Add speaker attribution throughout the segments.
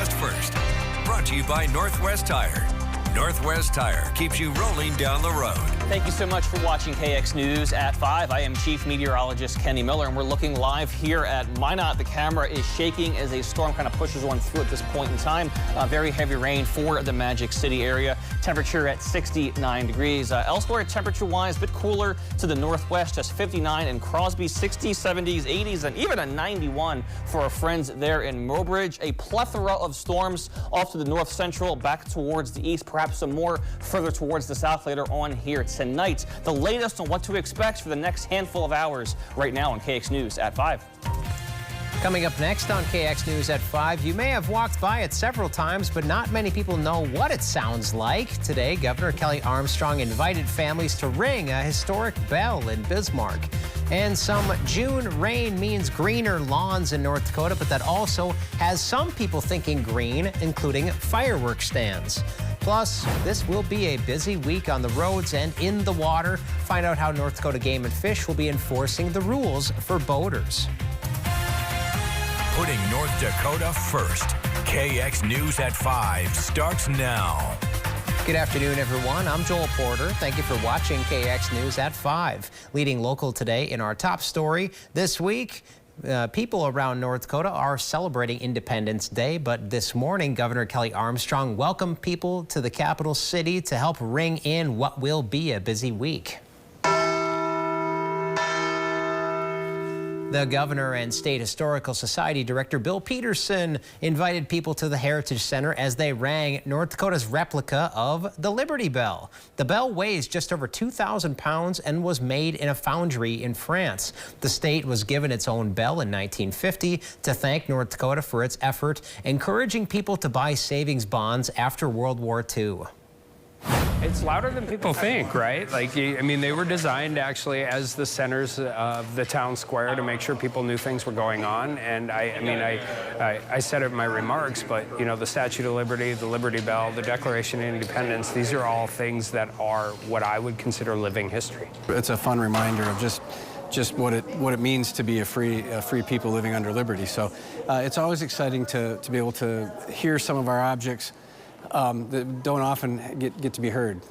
Speaker 1: podcast first. Brought to you by Northwest Tire. Northwest Tire keeps you rolling down the road.
Speaker 2: Thank you so much for watching KX News at 5. I am Chief Meteorologist Kenny Miller, and we're looking live here at Minot. The camera is shaking as a storm kind of pushes one through at this point in time. Very heavy rain for the Magic City area. Temperature at 69 degrees. Elsewhere, temperature-wise, a bit cooler to the northwest, just 59 in Crosby, 60s, 70s, 80s, and even a 91 for our friends there in Mobridge. A plethora of storms off to the north central, back towards the east, perhaps some more further towards the south later on here tonight. The latest on what to expect for the next handful of hours right now on KX News at 5.
Speaker 3: Coming up next on KX News at 5, you may have walked by it several times, but not many people know what it sounds like. Today, Governor Kelly Armstrong invited families to ring a historic bell in Bismarck. And some June rain means greener lawns in North Dakota, but that also has some people thinking green, including fireworks stands. Plus, this will be a busy week on the roads and in the water. Find out how North Dakota Game and Fish will be enforcing the rules for boaters.
Speaker 1: Putting North Dakota first. KX News at 5 starts now.
Speaker 3: Good afternoon, everyone. I'm Joel Porter. Thank you for watching KX News at 5. Leading local today in our top story this week. People around North Dakota are celebrating Independence Day, but this morning, Governor Kelly Armstrong welcomed people to the capital city to help ring in what will be a busy week. The governor and State Historical Society Director Bill Peterson invited people to the Heritage Center as they rang North Dakota's replica of the Liberty Bell. The bell weighs just over 2,000 pounds and was made in a foundry in France. The state was given its own bell in 1950 to thank North Dakota for its effort, encouraging people to buy savings bonds after World War II.
Speaker 4: It's louder than people think, right? Like, I mean, they were designed actually as the centers of the town square to make sure people knew things were going on. And I said it in my remarks, but, you know, the Statue of Liberty, the Liberty Bell, the Declaration of Independence, these are all things that are what I would consider living history.
Speaker 5: It's a fun reminder of just what it means to be a free people living under liberty. So it's always exciting to be able to hear some of our objects that don't often get to be heard.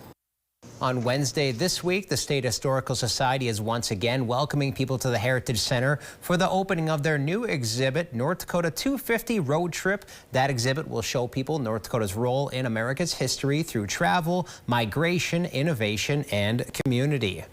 Speaker 3: On Wednesday this week, the State Historical Society is once again welcoming people to the Heritage Center for the opening of their new exhibit, North Dakota 250 Road Trip. That exhibit will show people North Dakota's role in America's history through travel, migration, innovation, and community.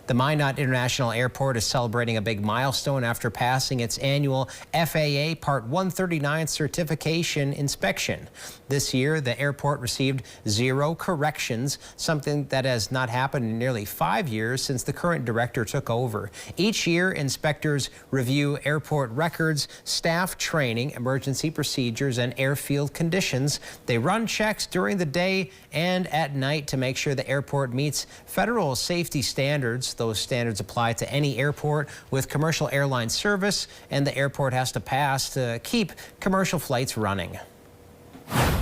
Speaker 3: The Minot International Airport is celebrating a big milestone after passing its annual FAA Part 139 certification inspection. This year, the airport received 0 corrections, something that has not happened in nearly 5 years since the current director took over. Each year, inspectors review airport records, staff training, emergency procedures, and airfield conditions. They run checks during the day and at night to make sure the airport meets federal safety standards. Those standards apply to any airport with commercial airline service, and the airport has to pass to keep commercial flights running.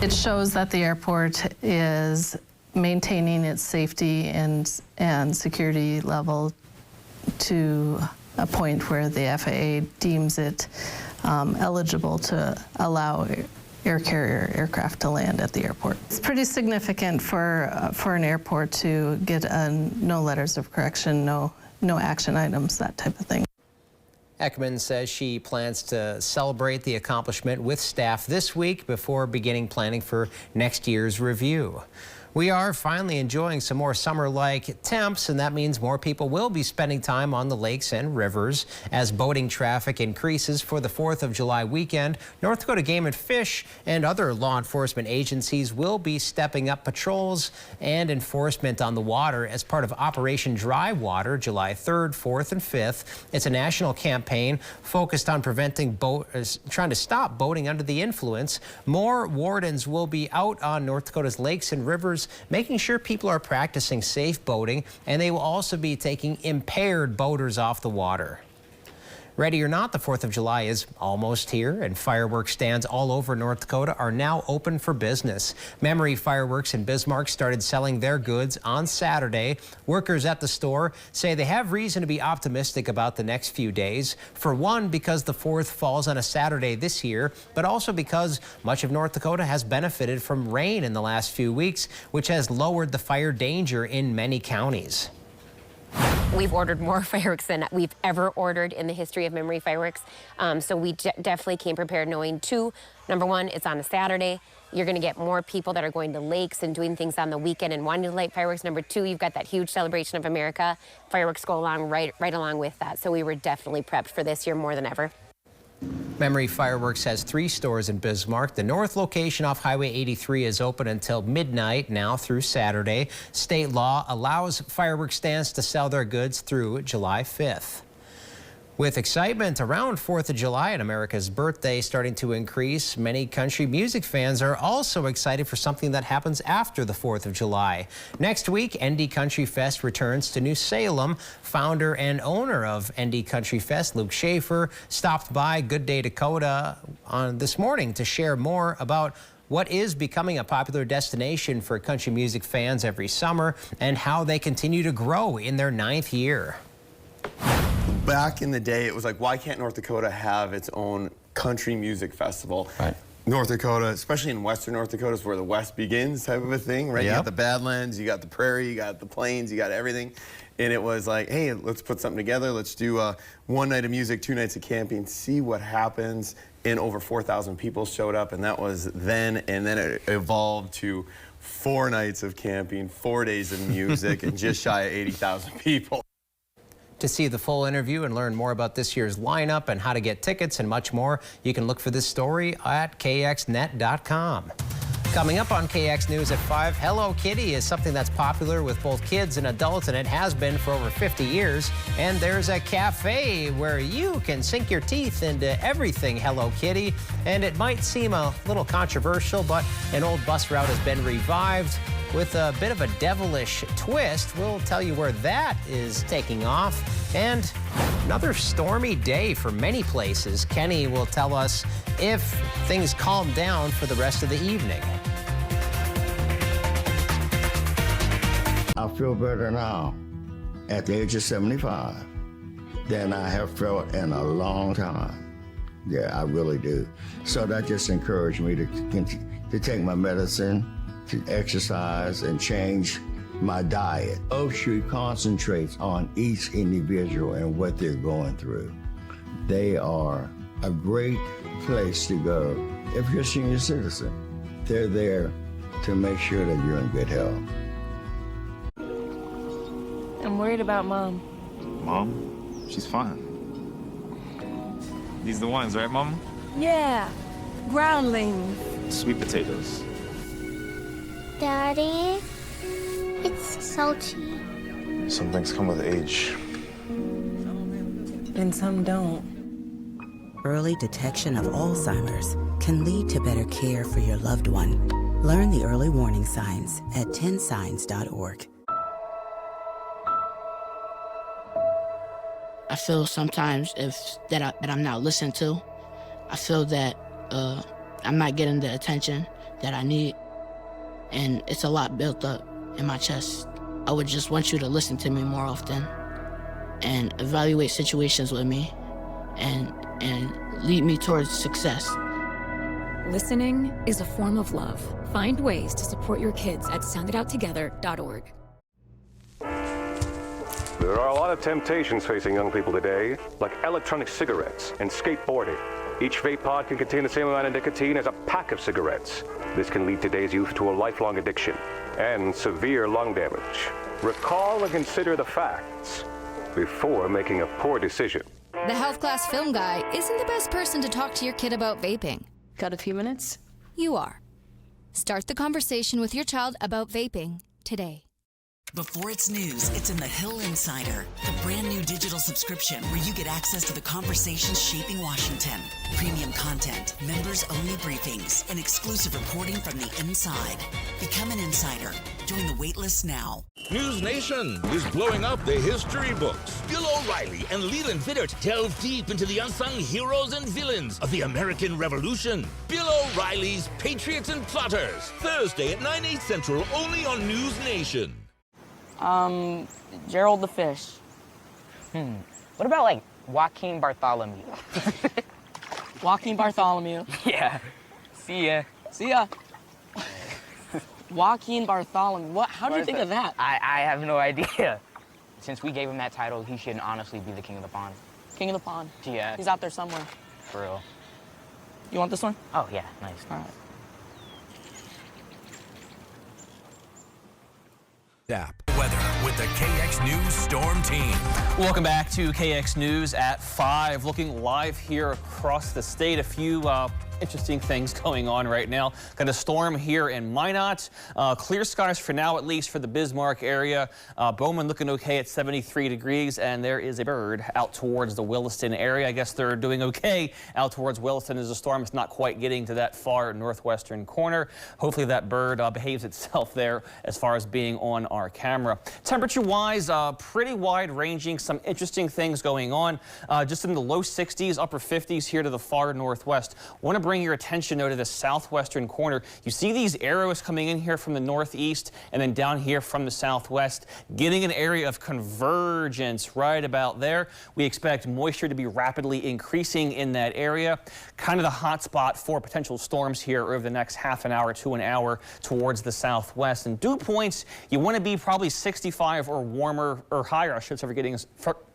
Speaker 6: It shows that the airport is maintaining its safety and security level to a point where the FAA deems it eligible to allow air carrier aircraft to land at the airport. It's pretty significant for an airport to get no letters of correction, no action items, that type of thing.
Speaker 3: Ekman says she plans to celebrate the accomplishment with staff this week before beginning planning for next year's review. We are finally enjoying some more summer-like temps, and that means more people will be spending time on the lakes and rivers. As boating traffic increases for the 4th of July weekend, North Dakota Game and Fish and other law enforcement agencies will be stepping up patrols and enforcement on the water as part of Operation Dry Water, July 3rd, 4th, and 5th. It's a national campaign focused on trying to stop boating under the influence. More wardens will be out on North Dakota's lakes and rivers, making sure people are practicing safe boating, and they will also be taking impaired boaters off the water. Ready or not, the 4th of July is almost here, and fireworks stands all over North Dakota are now open for business. Memory Fireworks in Bismarck started selling their goods on Saturday. Workers at the store say they have reason to be optimistic about the next few days. For one, because the 4th falls on a Saturday this year, but also because much of North Dakota has benefited from rain in the last few weeks, which has lowered the fire danger in many counties.
Speaker 7: We've ordered more fireworks than we've ever ordered in the history of Memory Fireworks. So we definitely came prepared knowing, number one, it's on a Saturday. You're going to get more people that are going to lakes and doing things on the weekend and wanting to light fireworks. Number two, you've got that huge celebration of America. Fireworks go along right along with that. So we were definitely prepped for this year more than ever.
Speaker 3: Memory Fireworks has 3 stores in Bismarck. The north location off Highway 83 is open until midnight now through Saturday. State law allows fireworks stands to sell their goods through July 5th. With excitement around 4th of July and America's birthday starting to increase, many country music fans are also excited for something that happens after the 4th of July. Next week, ND Country Fest returns to New Salem. Founder and owner of ND Country Fest, Luke Schaefer, stopped by Good Day Dakota this morning to share more about what is becoming a popular destination for country music fans every summer and how they continue to grow in their 9th year.
Speaker 8: Back in the day, it was like, why can't North Dakota have its own country music festival?
Speaker 3: Right.
Speaker 8: North Dakota, especially in western North Dakota, is where the West begins type of a thing, right?
Speaker 3: Yep.
Speaker 8: You got the Badlands, you got the prairie, you got the plains, you got everything. And it was like, hey, let's put something together. Let's do 1 night of music, 2 nights of camping, see what happens. And over 4,000 people showed up, and that was then. And then it evolved to 4 nights of camping, 4 days of music, and just shy of 80,000 people.
Speaker 3: To see the full interview and learn more about this year's lineup and how to get tickets and much more, you can look for this story at kxnet.com. Coming up on KX News at 5, Hello Kitty is something that's popular with both kids and adults, and it has been for over 50 years. And there's a cafe where you can sink your teeth into everything Hello Kitty. And it might seem a little controversial, but an old bus route has been revived with a bit of a devilish twist. We'll tell you where that is taking off. And another stormy day for many places. Kenny will tell us if things calm down for the rest of the evening.
Speaker 9: I feel better now at the age of 75 than I have felt in a long time. Yeah, I really do. So that just encouraged me to take my medicine, to exercise, and change my diet. Oak Street concentrates on each individual and what they're going through. They are a great place to go if you're a senior citizen. They're there to make sure that you're in good health.
Speaker 10: I'm worried about Mom.
Speaker 11: Mom? She's fine. These the ones, right, Mom?
Speaker 10: Yeah, groundlings.
Speaker 11: Sweet potatoes.
Speaker 12: Daddy, it's salty.
Speaker 11: Some things come with age.
Speaker 10: And some don't.
Speaker 13: Early detection of Alzheimer's can lead to better care for your loved one. Learn the early warning signs at 10signs.org.
Speaker 14: I feel sometimes that I'm not listened to. I feel that I'm not getting the attention that I need. And it's a lot built up in my chest. I would just want you to listen to me more often and evaluate situations with me and lead me towards success.
Speaker 15: Listening is a form of love. Find ways to support your kids at sounditouttogether.org.
Speaker 16: There are a lot of temptations facing young people today, like electronic cigarettes and skateboarding. Each vape pod can contain the same amount of nicotine as a pack of cigarettes. This can lead today's youth to a lifelong addiction and severe lung damage. Recall and consider the facts before making a poor decision.
Speaker 17: The health class film guy isn't the best person to talk to your kid about vaping.
Speaker 10: Got a few minutes?
Speaker 17: You are. Start the conversation with your child about vaping today.
Speaker 18: Before it's news, it's in the Hill Insider, the brand new digital subscription where you get access to the conversations shaping Washington. Premium content, members-only briefings, and exclusive reporting from the inside. Become an insider. Join the waitlist now.
Speaker 19: News Nation is blowing up the history books. Bill O'Reilly and Leland Vittert delve deep into the unsung heroes and villains of the American Revolution. Bill O'Reilly's Patriots and Plotters. Thursday at 9/8 Central, only on News Nation.
Speaker 20: Gerald the Fish. What about, like, Joaquin Bartholomew?
Speaker 10: Joaquin Bartholomew.
Speaker 20: Yeah. See ya.
Speaker 10: See ya. Joaquin Bartholomew. What? How did you think of that?
Speaker 20: I have no idea. Since we gave him that title, he should honestly be the king of the pond.
Speaker 10: King of the pond.
Speaker 20: Yeah.
Speaker 10: He's out there somewhere.
Speaker 20: For real.
Speaker 10: You want this one?
Speaker 20: Oh, yeah. Nice.
Speaker 10: All right.
Speaker 1: Weather with the KX News Storm Team.
Speaker 2: Welcome back to KX News at 5. Looking live here across the state. A few interesting things going on right now. Got a storm here in Minot. Clear skies for now, at least for the Bismarck area. Bowman looking okay at 73 degrees, and there is a bird out towards the Williston area. I guess they're doing okay out towards Williston as the storm is not quite getting to that far northwestern corner. Hopefully that bird behaves itself there as far as being on our camera. Temperature-wise, pretty wide-ranging. Some interesting things going on. Just in the low 60s, upper 50s here to the far northwest. Want to bring your attention though to the southwestern corner. You see these arrows coming in here from the northeast and then down here from the southwest, getting an area of convergence right about there. We expect moisture to be rapidly increasing in that area. Kind of the hot spot for potential storms here over the next half an hour to an hour towards the southwest. And dew points, you want to be probably 65 or warmer or higher, I should say,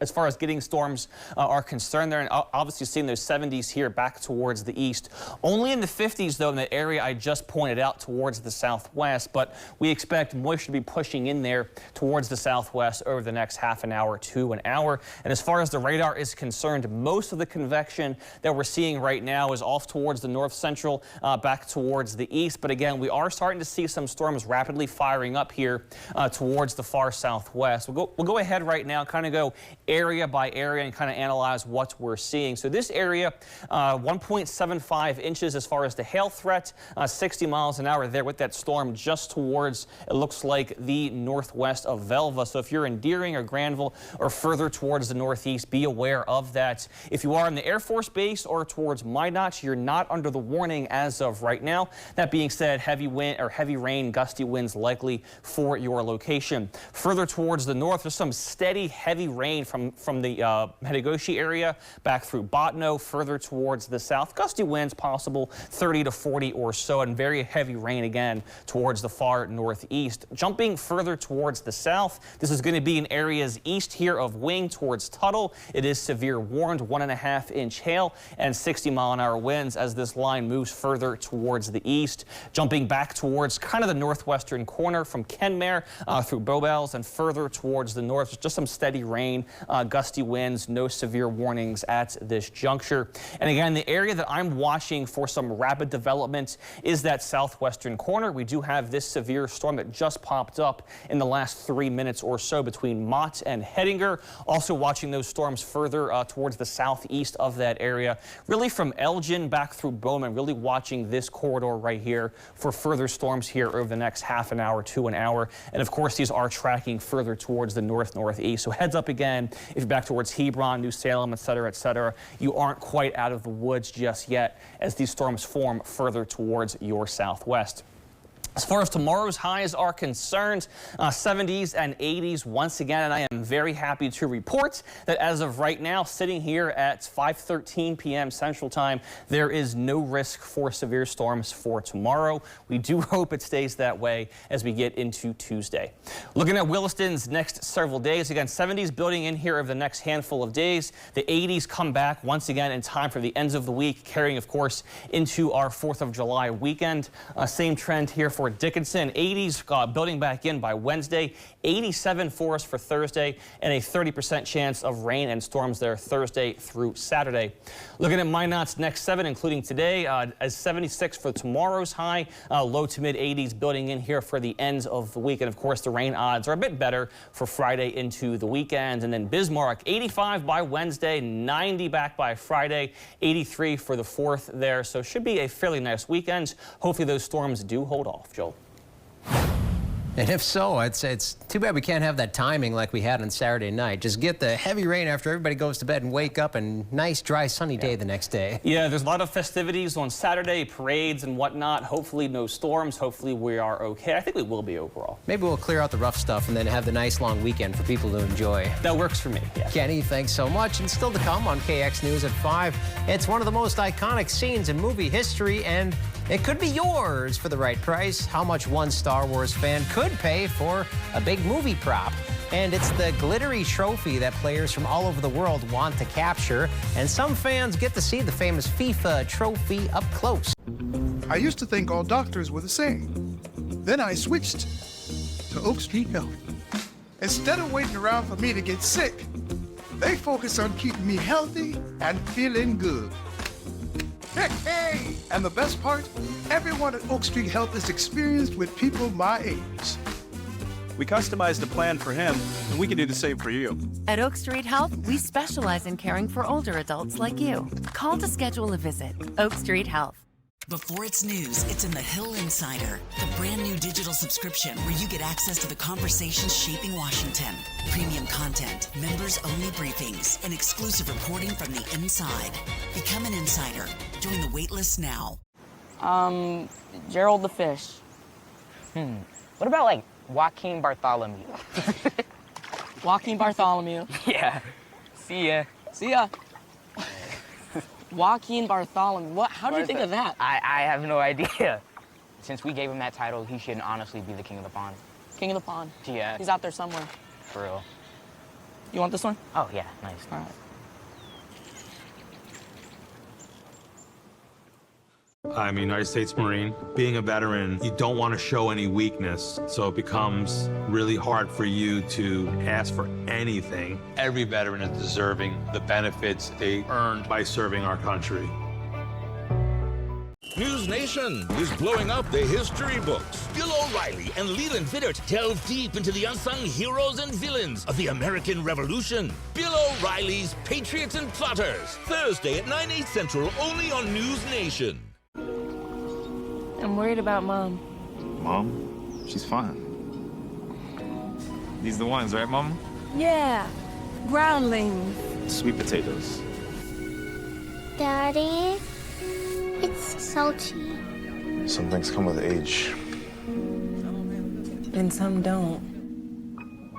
Speaker 2: as far as getting storms are concerned there. And obviously seeing those 70s here back towards the east. Only in the 50s, though, in that area I just pointed out towards the southwest, but we expect moisture to be pushing in there towards the southwest over the next half an hour to an hour. And as far as the radar is concerned, most of the convection that we're seeing right now is off towards the north central, back towards the east. But again, we are starting to see some storms rapidly firing up here towards the far southwest. We'll go ahead right now, kind of go area by area and kind of analyze what we're seeing. So this area, 1.75 inches as far as the hail threat, 60 miles an hour there with that storm just towards, it looks like, the northwest of Velva. So if you're in Deering or Granville or further towards the northeast, be aware of that. If you are in the Air Force Base or towards Minot, you're not under the warning as of right now. That being said, heavy wind or heavy rain, gusty winds likely for your location. Further towards the north, there's some steady heavy rain from the Metigoshe area back through Botno. Further towards the south, gusty winds possible 30 to 40 or so, and very heavy rain again towards the far northeast. Jumping further towards the south, this is going to be in areas east here of Wing towards Tuttle. It is severe warned, 1.5 inch hail and 60 mile an hour winds as this line moves further towards the east. Jumping back towards kind of the northwestern corner from Kenmare through Bowbells and further towards the north. Just some steady rain, gusty winds, no severe warnings at this juncture. And again, the area that I'm watching for some rapid development is that southwestern corner. We do have this severe storm that just popped up in the last 3 minutes or so between Mott and Hettinger. Also watching those storms further towards the southeast of that area, really from Elgin back through Bowman, really watching this corridor right here for further storms here over the next half an hour to an hour. And of course, these are tracking further towards the northeast. So heads up again, if you're back towards Hebron, New Salem, et cetera, you aren't quite out of the woods just yet as these storms form further towards your southwest. As far as tomorrow's highs are concerned, 70s and 80s once again, and I am very happy to report that as of right now, sitting here at 5:13 p.m. Central Time, there is no risk for severe storms for tomorrow. We do hope it stays that way as we get into Tuesday. Looking at Williston's next several days, again, 70s building in here over the next handful of days. The 80s come back once again in time for the ends of the week, carrying, of course, into our 4th of July weekend. Same trend here for Fort Dickinson. 80s building back in by Wednesday. 87 for us for Thursday, and a 30% chance of rain and storms there Thursday through Saturday. Looking at Minot's next 7, including today, as 76 for tomorrow's high, low to mid 80s building in here for the ends of the week. And of course, the rain odds are a bit better for Friday into the weekend. And then Bismarck, 85 by Wednesday, 90 back by Friday, 83 for the 4th there. So should be a fairly nice weekend. Hopefully those storms do hold off, Joel.
Speaker 3: And if so, it's too bad we can't have that timing like we had on Saturday night. Just get the heavy rain after everybody goes to bed and wake up, and nice, dry, sunny day the next day.
Speaker 2: Yeah, there's a lot of festivities on Saturday, parades and whatnot. Hopefully no storms. Hopefully we are okay. I think we will be overall.
Speaker 3: Maybe we'll clear out the rough stuff and then have the nice long weekend for people to enjoy.
Speaker 2: That works for me, yeah.
Speaker 3: Kenny, thanks so much. And still to come on KX News at 5, it's one of the most iconic scenes in movie history, and it could be yours for the right price. How much one Star Wars fan could pay for a big movie prop. And it's the glittery trophy that players from all over the world want to capture. And some fans get to see the famous FIFA trophy up close.
Speaker 21: I used to think all doctors were the same. Then I switched to Oak Street Health. Instead of waiting around for me to get sick, they focus on keeping me healthy and feeling good. Hey! And the best part, everyone at Oak Street Health is experienced with people my age.
Speaker 22: We customized a plan for him, and we can do the same for you.
Speaker 23: At Oak Street Health, we specialize in caring for older adults like you. Call to schedule a visit. Oak Street Health.
Speaker 18: Before it's news, it's in the Hill Insider, the brand new digital subscription where you get access to the conversations shaping Washington. Premium content, members-only briefings, and exclusive reporting from the inside. Become an insider. Join the waitlist now.
Speaker 10: Gerald the Fish.
Speaker 20: What about, like, Joaquin Bartholomew?
Speaker 10: Joaquin Bartholomew.
Speaker 20: Yeah. See ya.
Speaker 10: See ya. Joaquin Bartholomew. What? How did you think of that?
Speaker 20: I have no idea. Since we gave him that title, he should honestly be the king of the pond.
Speaker 10: King of the pond.
Speaker 20: Yeah.
Speaker 10: He's out there somewhere.
Speaker 20: For real.
Speaker 10: You want this one?
Speaker 20: Oh, yeah. Nice.
Speaker 10: All right.
Speaker 24: I'm a United States Marine. Being a veteran, you don't want to show any weakness, so it becomes really hard for you to ask for anything. Every veteran is deserving the benefits they earned by serving our country.
Speaker 19: News Nation is blowing up the history books. Bill O'Reilly and Leland Vittert delve deep into the unsung heroes and villains of the American Revolution. Bill O'Reilly's Patriots and Plotters. Thursday at 9/8 Central, only on News Nation.
Speaker 10: I'm worried about Mom.
Speaker 11: Mom? She's fine. These are the ones, right, Mom?
Speaker 12: Yeah, groundlings.
Speaker 11: Sweet potatoes.
Speaker 12: Daddy, it's salty.
Speaker 11: Some things come with age.
Speaker 10: And some don't.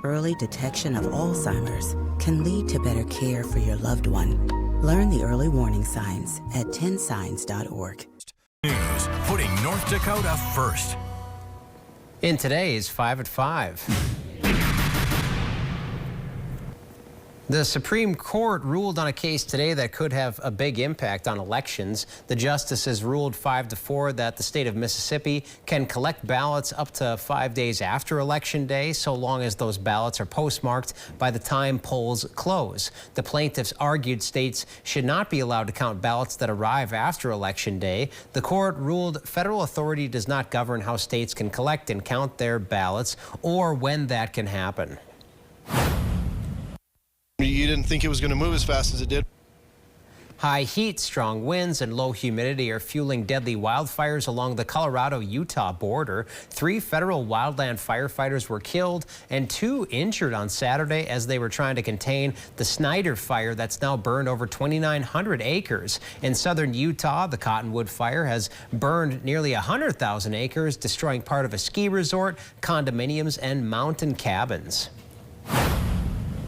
Speaker 13: Early detection of Alzheimer's can lead to better care for your loved one. Learn the early warning signs at 10signs.org.
Speaker 1: News, putting North Dakota first.
Speaker 3: In today's 5 at 5. The Supreme Court ruled on a case today that could have a big impact on elections. The justices ruled 5-4 that the state of Mississippi can collect ballots up to 5 days after Election Day, so long as those ballots are postmarked by the time polls close. The plaintiffs argued states should not be allowed to count ballots that arrive after Election Day. The court ruled federal authority does not govern how states can collect and count their ballots or when that can happen.
Speaker 25: You didn't think it was going to move as fast as it did.
Speaker 3: High heat, strong winds, and low humidity are fueling deadly wildfires along the Colorado-Utah border. 3 federal wildland firefighters were killed and 2 injured on Saturday as they were trying to contain the Snyder fire that's now burned over 2,900 acres. In southern Utah, the Cottonwood fire has burned nearly 100,000 acres, destroying part of a ski resort, condominiums, and mountain cabins.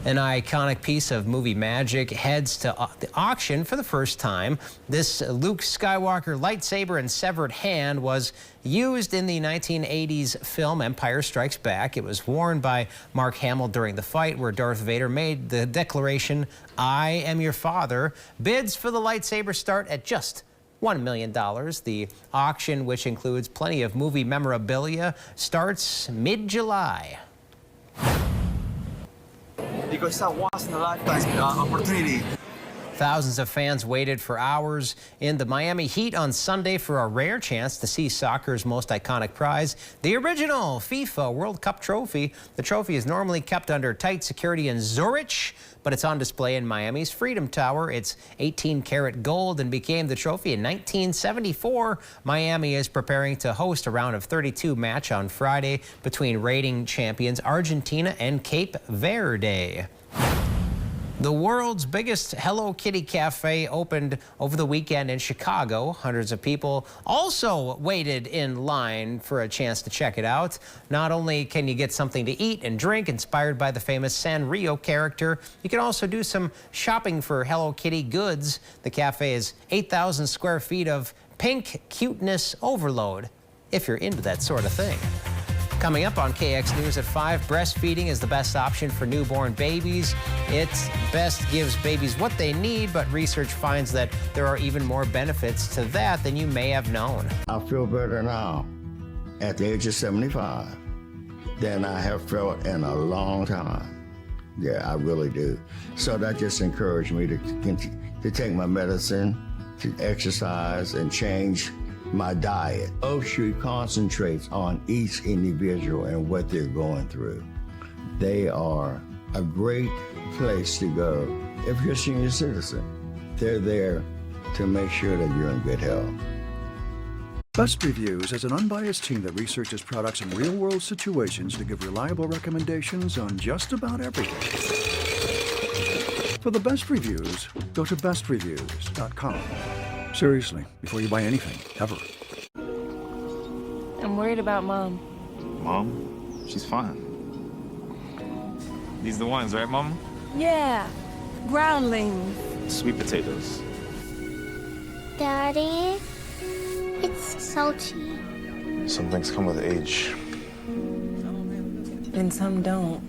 Speaker 3: An iconic piece of movie magic heads to the auction for the first time. This Luke Skywalker lightsaber and severed hand was used in the 1980s film Empire Strikes Back. It was worn by Mark Hamill during the fight where Darth Vader made the declaration, "I am your father." Bids for the lightsaber start at just $1 million. The auction, which includes plenty of movie memorabilia, starts mid-July.
Speaker 4: Because it's a once-in-a-lifetime opportunity.
Speaker 3: Thousands of fans waited for hours in the Miami heat on Sunday for a rare chance to see soccer's most iconic prize, the original FIFA World Cup trophy. The trophy is normally kept under tight security in Zurich, but it's on display in Miami's Freedom Tower. It's 18-karat gold and became the trophy in 1974. Miami is preparing to host a round of 32 match on Friday between reigning champions Argentina and Cape Verde. The world's biggest Hello Kitty cafe opened over the weekend in Chicago. Hundreds of people also waited in line for a chance to check it out. Not only can you get something to eat and drink inspired by the famous Sanrio character, you can also do some shopping for Hello Kitty goods. The cafe is 8,000 square feet of pink cuteness overload, if you're into that sort of thing. Coming up on KX News at 5, breastfeeding is the best option for newborn babies. It best gives babies what they need, but research finds that there are even more benefits to that than you may have known.
Speaker 9: I feel better now at the age of 75 than I have felt in a long time. Yeah, I really do. So that just encouraged me to take my medicine, to exercise, and change my diet. Oak Street concentrates on each individual and what they're going through. They are a great place to go if you're a senior citizen. They're there to make sure that you're in good health.
Speaker 5: Best Reviews is an unbiased team that researches products in real-world situations to give reliable recommendations on just about everything. For the best reviews, go to bestreviews.com. Seriously, before you buy anything, ever.
Speaker 10: I'm worried about Mom.
Speaker 11: Mom? She's fine. These the ones, right, Mom?
Speaker 12: Yeah, groundlings.
Speaker 11: Sweet potatoes.
Speaker 12: Daddy, it's salty.
Speaker 11: Some things come with age.
Speaker 10: And some don't.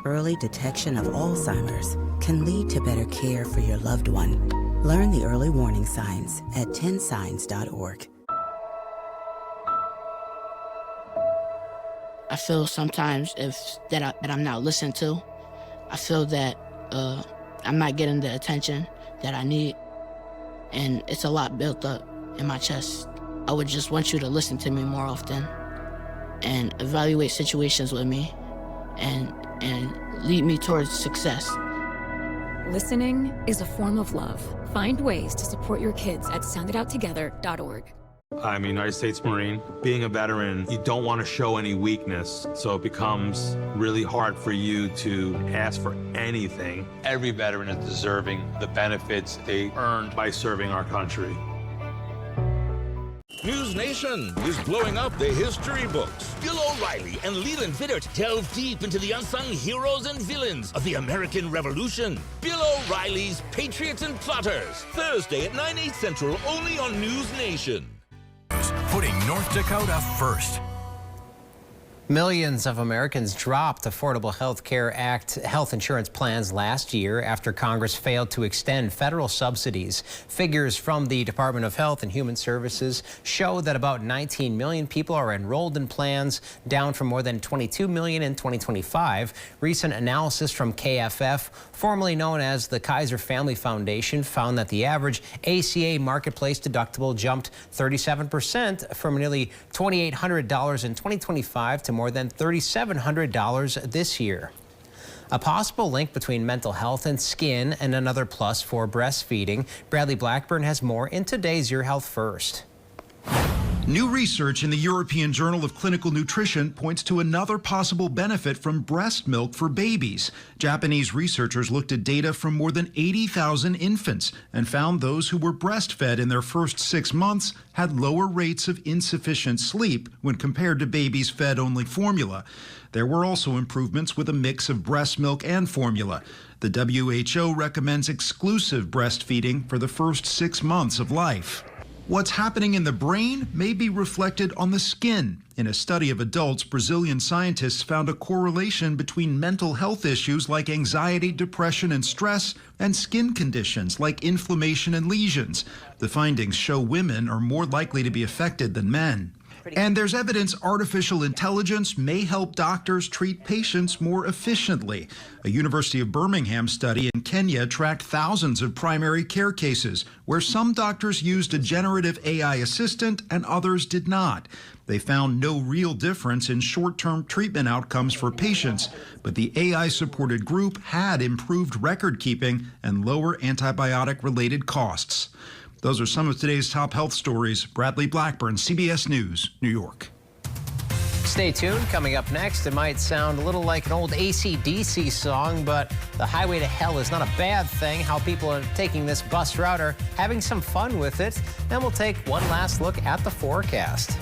Speaker 13: Early detection of Alzheimer's can lead to better care for your loved one. Learn the early warning signs at 10signs.org.
Speaker 14: I feel sometimes that I'm not listened to. I feel that I'm not getting the attention that I need, and it's a lot built up in my chest. I would just want you to listen to me more often and evaluate situations with me and lead me towards success.
Speaker 15: Listening is a form of love. Find ways to support your kids at soundidouttogether.org.
Speaker 24: I'm a United States Marine. Being a veteran, you don't want to show any weakness, so it becomes really hard for you to ask for anything. Every veteran is deserving the benefits they earned by serving our country.
Speaker 19: News Nation is blowing up the history books. Bill O'Reilly and Leland Vittert delve deep into the unsung heroes and villains of the American Revolution. Bill O'Reilly's Patriots and Plotters. Thursday at 9, 8 Central, only on News Nation.
Speaker 1: Putting North Dakota first.
Speaker 3: Millions of Americans dropped Affordable Health Care Act health insurance plans last year after Congress failed to extend federal subsidies. Figures from the Department of Health and Human Services show that about 19 million people are enrolled in plans, down from more than 22 million in 2025. Recent analysis from KFF, formerly known as the Kaiser Family Foundation, found that the average ACA marketplace deductible jumped 37% from nearly $2,800 in 2025 to more than $3,700 this year. A possible link between mental health and skin, and another plus for breastfeeding. Bradley Blackburn has more in today's Your Health First.
Speaker 6: New research in the European Journal of Clinical Nutrition points to another possible benefit from breast milk for babies. Japanese researchers looked at data from more than 80,000 infants and found those who were breastfed in their first 6 months had lower rates of insufficient sleep when compared to babies fed only formula. There were also improvements with a mix of breast milk and formula. The WHO recommends exclusive breastfeeding for the first 6 months of life. What's happening in the brain may be reflected on the skin. In a study of adults, Brazilian scientists found a correlation between mental health issues like anxiety, depression, and stress, and skin conditions like inflammation and lesions. The findings show women are more likely to be affected than men. And there's evidence artificial intelligence may help doctors treat patients more efficiently. A University of Birmingham study in Kenya tracked thousands of primary care cases where some doctors used a generative AI assistant and others did not. They found no real difference in short-term treatment outcomes for patients, but the AI-supported group had improved record keeping and lower antibiotic-related costs. Those are some of today's top health stories. Bradley Blackburn, CBS News, New York.
Speaker 3: Stay tuned. Coming up next, it might sound a little like an old AC/DC song, but the highway to hell is not a bad thing. How people are taking this bus route are having some fun with it. And we'll take one last look at the forecast.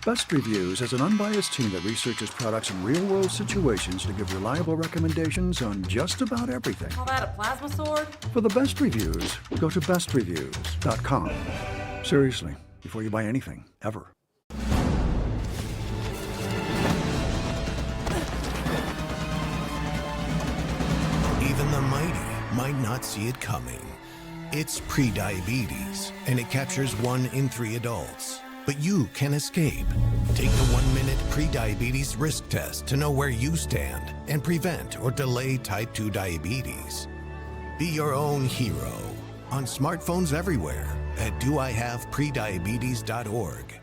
Speaker 5: Best Reviews is an unbiased team that researches products in real-world situations to give reliable recommendations on just about everything.
Speaker 23: Call that a plasma sword?
Speaker 5: For the best reviews, go to bestreviews.com. Seriously, before you buy anything, ever.
Speaker 2: Even the mighty might not see it coming. It's prediabetes, and it captures 1 in 3 adults. But you can escape. Take the 1-minute prediabetes risk test to know where you stand and prevent or delay type 2 diabetes. Be your own hero on smartphones everywhere at doihaveprediabetes.org.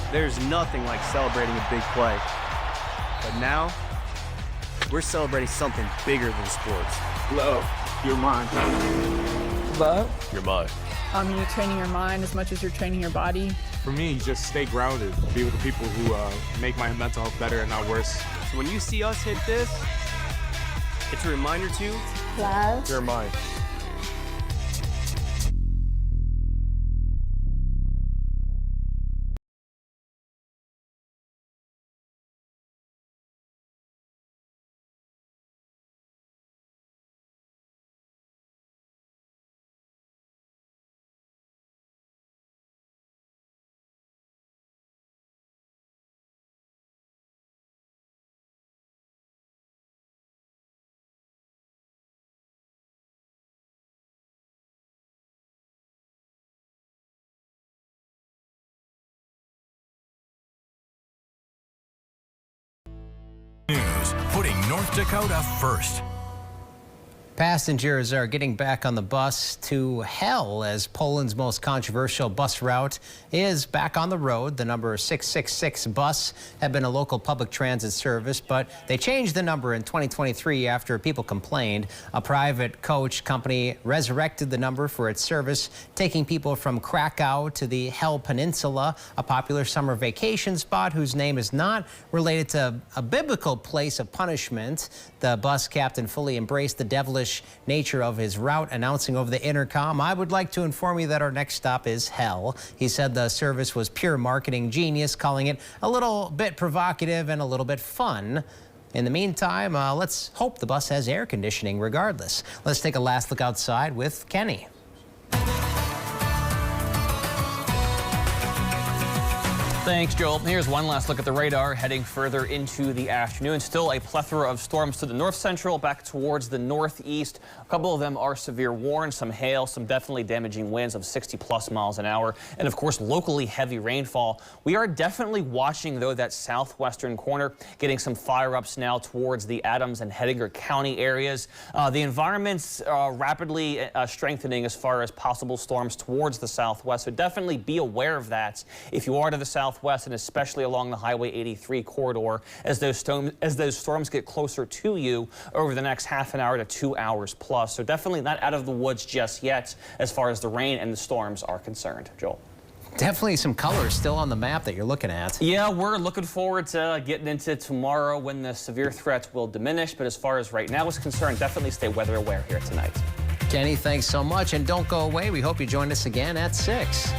Speaker 22: There's nothing like celebrating a big play. But now, we're celebrating something bigger than sports.
Speaker 7: Love, you're mine. Love, you're mine.
Speaker 8: You're training your mind as much as you're training your body.
Speaker 7: For me, just stay grounded. Be with the people who make my mental health better and not worse.
Speaker 22: So when you see us hit this, it's a reminder to
Speaker 7: love, you're mine.
Speaker 1: News, putting North Dakota first.
Speaker 3: Passengers are getting back on the bus to hell as Poland's most controversial bus route is back on the road. The number 666 bus had been a local public transit service, but they changed the number in 2023 after people complained. A private coach company resurrected the number for its service, taking people from Krakow to the Hell Peninsula, a popular summer vacation spot whose name is not related to a biblical place of punishment. The bus captain fully embraced the devilish nature of his route, announcing over the intercom, "I would like to inform you that our next stop is hell." He said the service was pure marketing genius, calling it a little bit provocative and a little bit fun. In the meantime, let's hope the bus has air conditioning regardless. Let's take a last look outside with Kenny.
Speaker 16: Thanks, Joel. Here's one last look at the radar heading further into the afternoon. Still a plethora of storms to the north central, back towards the northeast. A couple of them are severe warnings, some hail, some definitely damaging winds of 60+ miles an hour, and of course locally heavy rainfall. We are definitely watching, though, that southwestern corner, getting some fire-ups now towards the Adams and Hettinger County areas. The environment's rapidly strengthening as far as possible storms towards the southwest, so definitely be aware of that if you are to the southwest, and especially along the Highway 83 corridor as those storms get closer to you over the next half an hour to 2 hours plus. So definitely not out of the woods just yet as far as the rain and the storms are concerned. Joel.
Speaker 3: Definitely some colors still on the map that you're looking at.
Speaker 16: Yeah, we're looking forward to getting into tomorrow when the severe threat will diminish. But as far as right now is concerned, definitely stay weather aware here tonight.
Speaker 3: Kenny, thanks so much. And don't go away. We hope you join us again at 6.